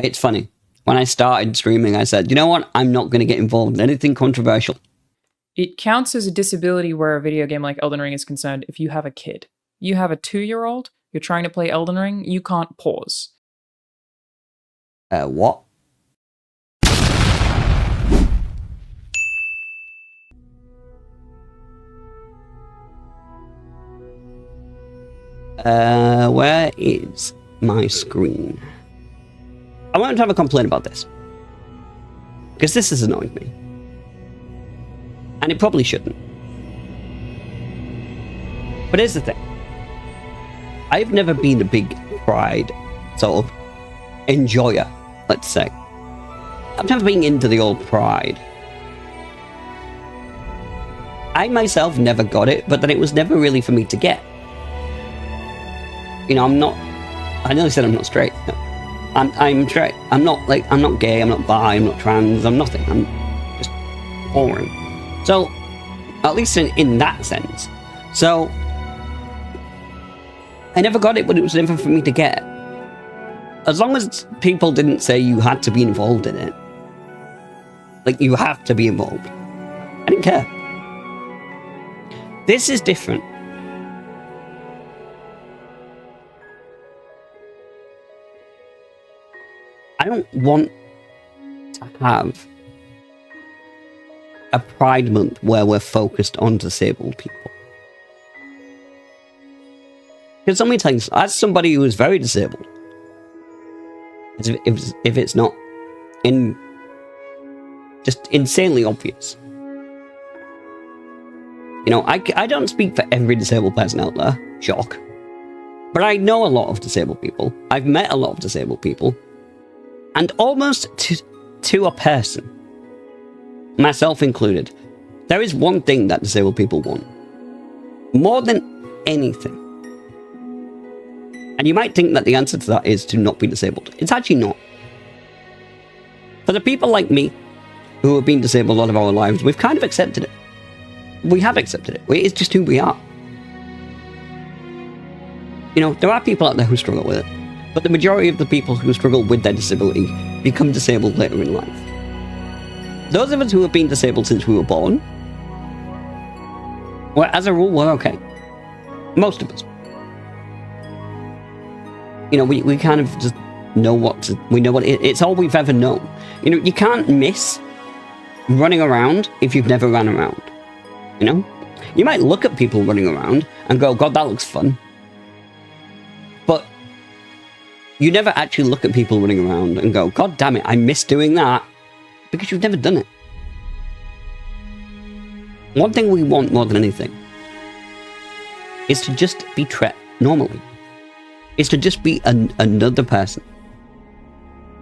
It's funny. When I started streaming, I said, you know what? I'm not going to get involved in anything controversial. It counts as a disability where a video game like Elden Ring is concerned if you have a kid. You have a 2-year-old, you're trying to play Elden Ring, you can't pause. What? Where is my screen? I wanted to have a complaint about this. Because this has annoyed me. And it probably shouldn't. But here's the thing. I've never been a big Pride sort of enjoyer, let's say. I've never been into the old Pride. I myself never got it, but then it was never really for me to get. You know, I nearly said I'm not straight. No. I'm straight. I'm not gay, I'm not bi, I'm not trans, I'm nothing. I'm just boring. So, at least in that sense. So, I never got it, but it was never for me to get. As long as people didn't say you had to be involved in it. Like, you have to be involved. I didn't care. This is different. I don't want to have a Pride Month where we're focused on disabled people. Because let me tell you, as somebody who is very disabled, if it's not just insanely obvious. You know, I don't speak for every disabled person out there, shock. But I know a lot of disabled people. I've met a lot of disabled people. And almost to a person, myself included, there is one thing that disabled people want. More than anything. And you might think that the answer to that is to not be disabled. It's actually not. For the people like me, who have been disabled a lot of our lives, we've kind of accepted it. We have accepted it. It's just who we are. You know, there are people out there who struggle with it. But the majority of the people who struggle with their disability become disabled later in life. Those of us who have been disabled since we were born, well, as a rule, we're okay. Most of us. You know, we kind of just know it's all we've ever known. You know, you can't miss running around if you've never ran around. You know? You might look at people running around and go, God, that looks fun. But you never actually look at people running around and go, God damn it, I miss doing that, because you've never done it. One thing we want more than anything is to just be treated normally. Is to just be another person.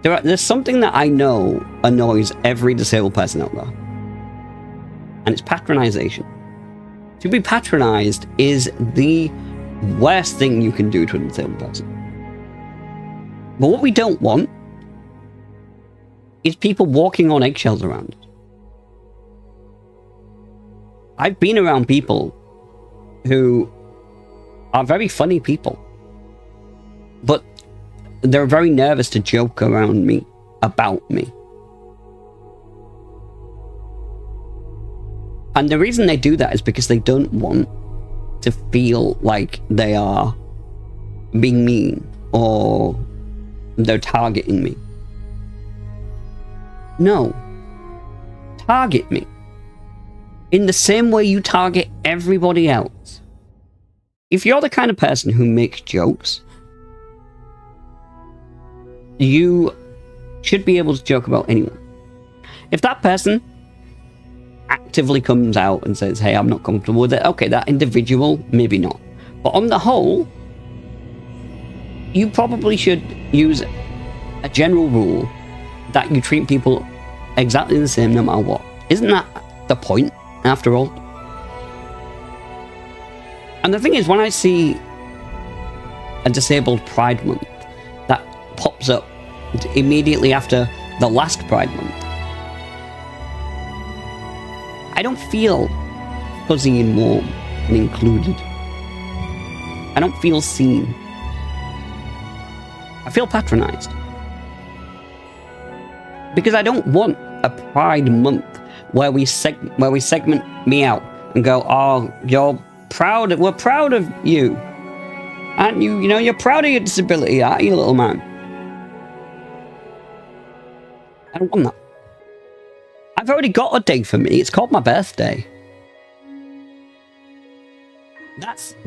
There's something that I know annoys every disabled person out there. And it's patronization. To be patronized is the worst thing you can do to a disabled person. But what we don't want is people walking on eggshells around us. I've been around people who are very funny people, but they're very nervous to joke around me about me. And the reason they do that is because they don't want to feel like they are being mean or they're targeting me. No. Target me. In the same way you target everybody else. If you're the kind of person who makes jokes, you should be able to joke about anyone. If that person actively comes out and says, hey, I'm not comfortable with it, okay, that individual, maybe not. But on the whole, you probably should use a general rule that you treat people exactly the same no matter what. Isn't that the point, after all? And the thing is, when I see a disabled Pride Month that pops up immediately after the last Pride Month, I don't feel fuzzy and warm and included. I don't feel seen. I feel patronized. Because I don't want a Pride Month where we segment me out and go, oh, we're proud of you. Aren't you? You know, you're proud of your disability, aren't you, little man? I don't want that. I've already got a day for me. It's called my birthday.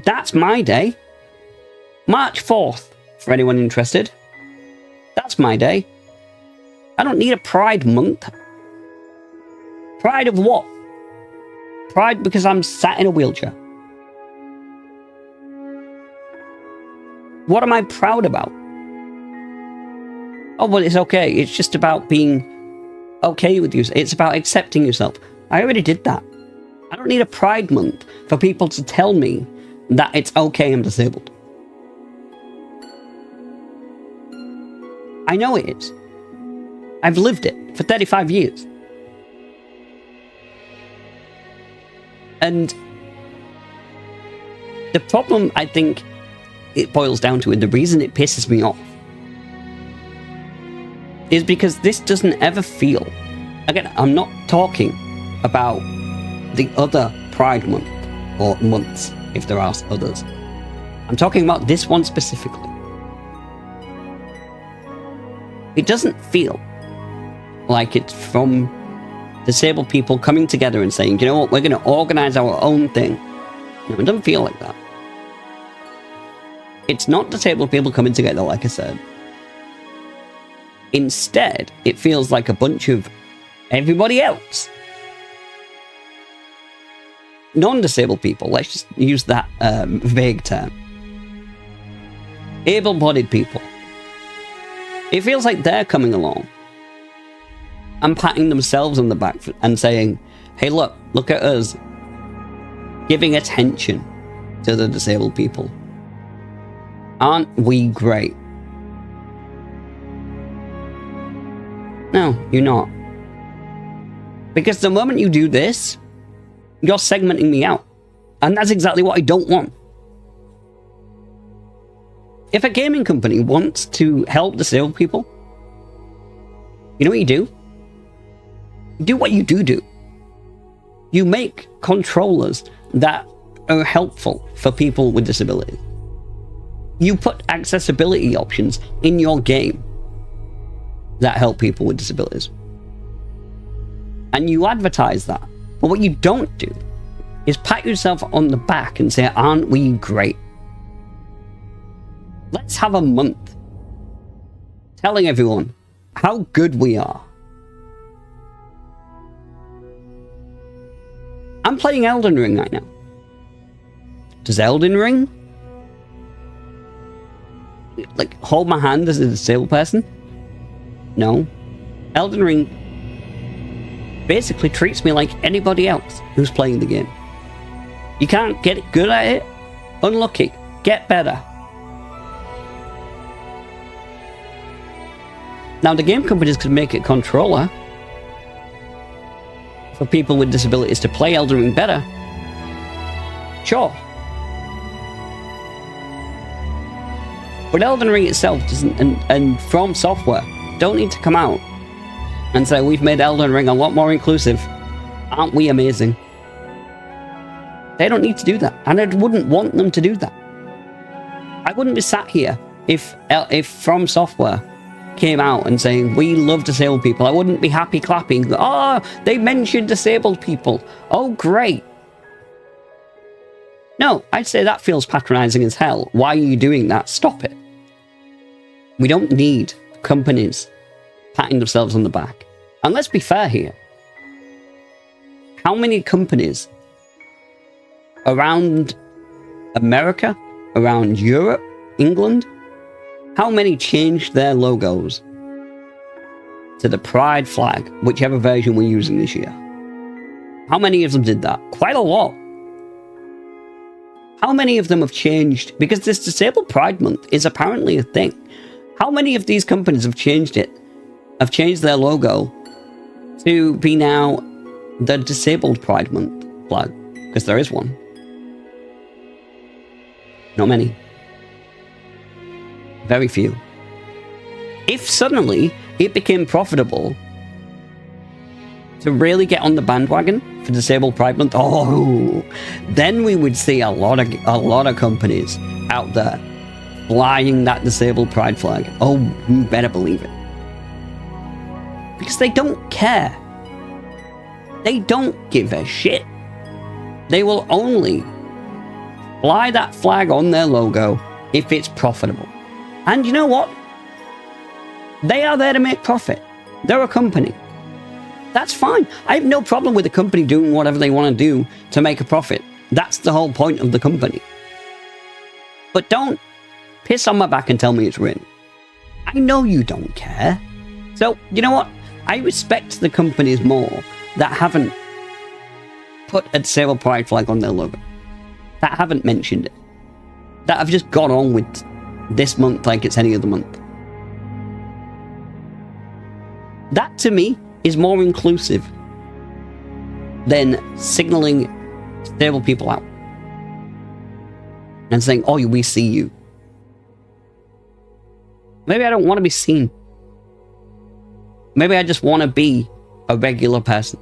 That's my day. March 4th, for anyone interested. That's my day. I don't need a Pride Month. Pride of what? Pride because I'm sat in a wheelchair. What am I proud about? Oh, well, it's okay. It's just about being okay with you. It's about accepting yourself. I already did that. I don't need a Pride Month for people to tell me that it's okay I'm disabled. I know it is. I've lived it for 35 years. And the problem, I think, it boils down to, and the reason it pisses me off, is because this doesn't ever feel... Again, I'm not talking about the other Pride Month, or months, if there are others. I'm talking about this one specifically. It doesn't feel like it's from disabled people coming together and saying, you know what, we're going to organize our own thing. No, it doesn't feel like that. It's not disabled people coming together, like I said. Instead, it feels like a bunch of everybody else. Non-disabled people, let's just use that vague term. Able-bodied people. It feels like they're coming along and patting themselves on the back and saying, hey, look at us, giving attention to the disabled people. Aren't we great? No, you're not. Because the moment you do this, you're segmenting me out. And that's exactly what I don't want. If a gaming company wants to help disabled people, you know what you do? You do what you do. You make controllers that are helpful for people with disabilities. You put accessibility options in your game that help people with disabilities. And you advertise that. But what you don't do is pat yourself on the back and say, aren't we great? Let's have a month telling everyone how good we are. I'm playing Elden Ring right now. Does Elden Ring like hold my hand as a disabled person? No. Elden Ring basically treats me like anybody else who's playing the game. You can't get good at it? Unlucky. Get better. Now the game companies could make a controller for people with disabilities to play Elden Ring better. Sure. But Elden Ring itself doesn't, and From Software don't need to come out and say, we've made Elden Ring a lot more inclusive. Aren't we amazing? They don't need to do that. And I wouldn't want them to do that. I wouldn't be sat here if From Software came out and saying, we love disabled people. I wouldn't be happy clapping. Oh, they mentioned disabled people. Oh, great. No, I'd say that feels patronizing as hell. Why are you doing that? Stop it. We don't need companies patting themselves on the back. And let's be fair here. How many companies around America, around Europe, England, how many changed their logos to the Pride flag, whichever version we're using this year? How many of them did that? Quite a lot. How many of them have changed? Because this Disabled Pride Month is apparently a thing. How many of these companies have changed it? Have changed their logo to be now the Disabled Pride Month flag? Because there is one. Not many. Very few. If suddenly it became profitable to really get on the bandwagon for Disabled Pride Month, oh, then we would see a lot of companies out there flying that Disabled Pride flag. Oh, you better believe it. Because they don't care. They don't give a shit. They will only fly that flag on their logo if it's profitable. And you know what? They are there to make profit. They're a company. That's fine. I have no problem with the company doing whatever they want to do to make a profit. That's the whole point of the company. But don't piss on my back and tell me it's written. I know you don't care. So, you know what? I respect the companies more that haven't put a Disabled Pride flag on their logo. That haven't mentioned it. That have just gone on with this month like it's any other month. That, to me, is more inclusive than signaling disabled people out and saying, oh, we see you. Maybe I don't want to be seen. Maybe I just want to be a regular person.